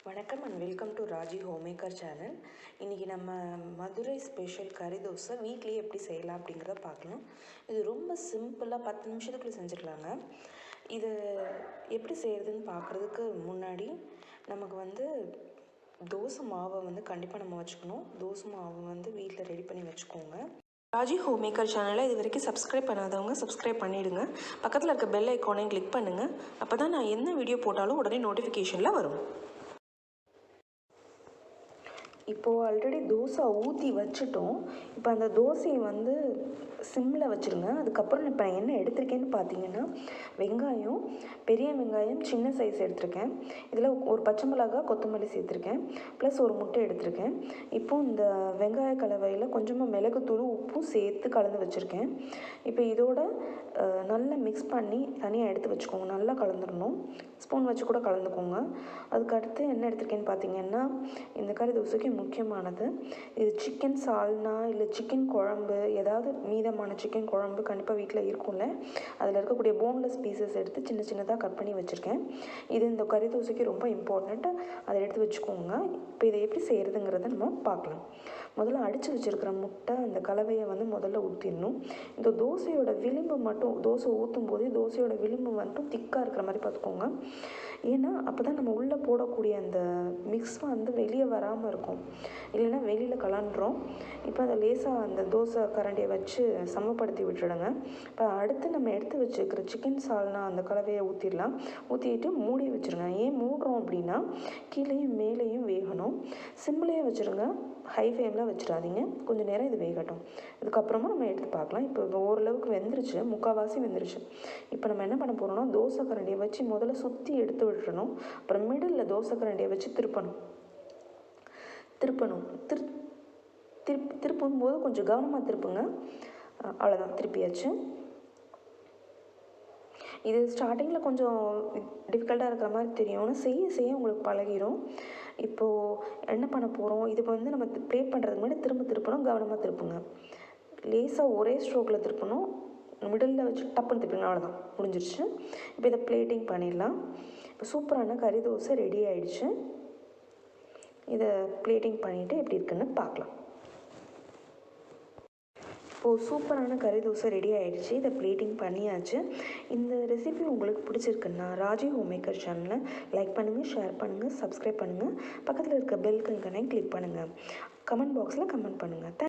வணக்கம் and welcome to Raji home maker channel. இன்றைக்கி நம்ம மதுரை ஸ்பெஷல் கறி தோசை வீட்லேயே எப்படி செய்யலாம் அப்படிங்கிறத பார்க்கலாம். இது ரொம்ப சிம்பிளாக 10 நிமிஷத்துக்குள்ளே செஞ்சுக்கலாங்க. இது எப்படி செய்கிறதுன்னு பார்க்குறதுக்கு முன்னாடி நமக்கு தோசை மாவை கண்டிப்பாக நம்ம வச்சுக்கணும். தோசை மாவு வீட்டில் ரெடி பண்ணி வச்சுக்கோங்க. ராஜி ஹோம் மேக்கர் சேனலை இது வரைக்கும் சப்ஸ்கிரைப் பண்ணாதவங்க சப்ஸ்கிரைப் பண்ணிவிடுங்க. பக்கத்தில் இருக்க பெல் ஐக்கானையும் கிளிக் பண்ணுங்கள். அப்போ தான் நான் என்ன வீடியோ போட்டாலும் உடனே நோட்டிஃபிகேஷனில் வரும். இப்போது ஆல்ரெடி தோசை ஊற்றி வச்சுட்டோம். இப்போ அந்த தோசையை சிம்மில் வச்சுருங்க. அதுக்கப்புறம் இப்போ நான் என்ன எடுத்திருக்கேன்னு பார்த்தீங்கன்னா, வெங்காயம், பெரிய வெங்காயம் சின்ன சைஸ் எடுத்திருக்கேன். இதில் ஒரு பச்சை மிளகாய், கொத்தமல்லி சேர்த்துருக்கேன். ப்ளஸ் ஒரு முட்டை எடுத்திருக்கேன். இப்போது இந்த வெங்காய கலவையில் கொஞ்சமாக மிளகுத்தூள், உப்பும் சேர்த்து கலந்து வச்சுருக்கேன். இப்போ இதோட நல்லா மிக்ஸ் பண்ணி தனியாக எடுத்து வச்சுக்கோங்க. நல்லா கலந்துடணும். ஸ்பூன் வச்சு கூட கலந்துக்கோங்க. அதுக்கடுத்து என்ன எடுத்திருக்கேன்னு பார்த்தீங்கன்னா, இந்த கறி தோசைக்கு முக்கியமானது இது சிக்கன் சால்னா இல்லை சிக்கன் குழம்பு, ஏதாவது மீதமான சிக்கன் குழம்பு கண்டிப்பாக வீட்டில் இருக்கும்ல, அதில் இருக்கக்கூடிய போன்லெஸ் பீசஸ் எடுத்து சின்ன சின்னதாக கட் பண்ணி வச்சுருக்கேன். இது இந்த கறி தோசைக்கு ரொம்ப இம்பார்ட்டண்ட். அதை எடுத்து வச்சுக்கோங்க. இப்போ இதை எப்படி செய்கிறதுங்கிறத நம்ம பார்க்கலாம். முதல்ல அடித்து வச்சுருக்கிற முட்டை அந்த கலவையை முதல்ல ஊற்றிடணும். இந்த தோசையோட விளிம்பு மட்டும், தோசை ஊற்றும் போதே தோசையோட விளிம்பு மட்டும் திக்காக இருக்கிற மாதிரி பார்த்துக்கோங்க. ஏன்னா அப்போ தான் நம்ம உள்ளே போடக்கூடிய அந்த மிக்ஸ் வெளியே வராமல் இருக்கும். இல்லைன்னா வெளியில் கலண்டுரும். இப்போ அதை லேசாக அந்த தோசை கரண்டியை வச்சு சமப்படுத்தி விட்டுடுங்க. இப்போ அடுத்து நம்ம எடுத்து வச்சுருக்கிற சிக்கன் சால்னா அந்த கலவையை ஊற்றிடலாம். ஊற்றிட்டு மூடி வச்சுருங்க. ஏன் மூடுறோம் அப்படின்னா, கீழேயும் மேலேயும் வேகணும். சிம்லேயே வச்சுருங்க, ஹை ஃப்ளேமில் வச்சிடாதீங்க. கொஞ்சம் நேரம் இது வேகட்டும். இதுக்கப்புறமா நம்ம எடுத்து பார்க்கலாம். இப்போ ஓரளவுக்கு வெந்துருச்சு, முக்கால்வாசி வெந்துருச்சு. இப்போ நம்ம என்ன பண்ண போகிறோம்னா, தோசை கரண்டியை வச்சு முதல்ல சுற்றி எடுத்து விட்டுறணும். அப்புறம் மிடில் தோசை கரண்டியை வச்சு திருப்பணும். திருப்பும்போது கொஞ்சம் கவனமாக திருப்புங்க. அவ்வளோதான், திருப்பியாச்சு. இது ஸ்டார்டிங்கில் கொஞ்சம் டிஃபிகல்ட்டாக இருக்கிற மாதிரி தெரியும். ஆனால் செய்ய செய்ய உங்களுக்கு பழகிடும். இப்போது என்ன பண்ண போகிறோம், இது நம்ம பிளேட் பண்ணுறதுக்கு முன்னாடி திருப்பணும். கவனமாக திருப்புங்க. லேசாக ஒரே ஸ்ட்ரோக்கில் திருப்பணும். மிடில் வச்சு டப்புன்னு திருப்பிங்க. அவ்வளோதான், முடிஞ்சிருச்சு. இப்போ இதை பிளேட்டிங் பண்ணிடலாம். இப்போ சூப்பரான கறி தோசை ரெடி ஆகிடுச்சு. இதை பிளேட்டிங் பண்ணிவிட்டு எப்படி இருக்குன்னு பார்க்கலாம். இப்போது சூப்பரான கறி தோசை ரெடி ஆகிடுச்சு. இதை பிளேட்டிங் பண்ணியாச்சு. இந்த ரெசிபி உங்களுக்கு பிடிச்சிருக்குன்னா ராஜி ஹோம் மேக்கர் சேனலை லைக் பண்ணுங்கள், ஷேர் பண்ணுங்கள், சப்ஸ்கிரைப் பண்ணுங்கள். பக்கத்தில் இருக்க பெல் ஐகானை கிளிக் பண்ணுங்கள். கமெண்ட் பாக்ஸில் கமெண்ட் பண்ணுங்கள்.